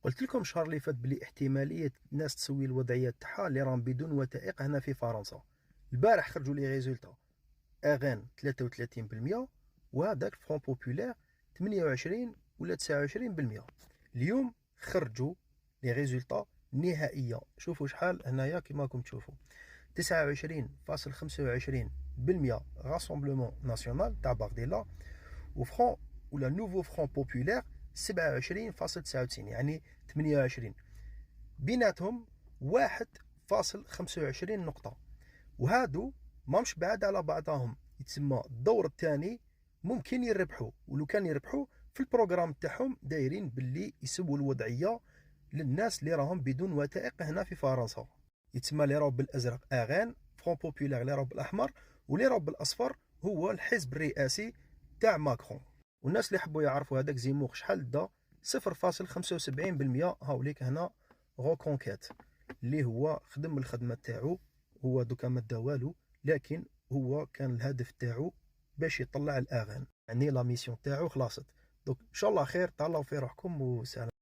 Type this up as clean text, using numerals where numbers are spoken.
قلت لكم الشهر اللي فات بلي احتماليه الناس تسوي الوضعيات تاعها اللي راهم بدون وثائق هنا في فرنسا. البارح خرجوا لي ريزولتا اغان 33%، وهذاك فرون بوبولير 28 ولا 29%. اليوم خرجوا لي ريزولتا نهائيه، شوفوا شحال هنايا كما راكم تشوفوا 29.25% راسومبلومون ناسيونال تاع بارديلا، وفرون ولا نوفو فرون بوبولير 27.99، يعني 28 بيناتهم 1.25 نقطة. وهادو مامش بعاد على بعضهم، يتسمى الدور الثاني ممكن يربحوا، ولو كان يربحوا في البروغرام تاعهم دايرين باللي يسووا الوضعية للناس اللي راهم بدون وثائق هنا في فرنسا. يتسمى اللي راهو بالازرق اغان فرون بوبولير، اللي راهو بالاحمر واللي راهو بالاصفر هو الحزب الرئاسي تاع ماكرون. والناس اللي يحبوا يعرفوا هذاك زيمور شحال دا 0.75%. هاوليك هنا غوكونكات اللي هو خدم الخدمه تاعو، هو دوكا ما دا والو، لكن هو كان الهدف تاعو باش يطلع الاغان، يعني لا ميسيون تاعو خلاصت. دونك ان شاء الله خير، تهلاو في روحكم وسلام.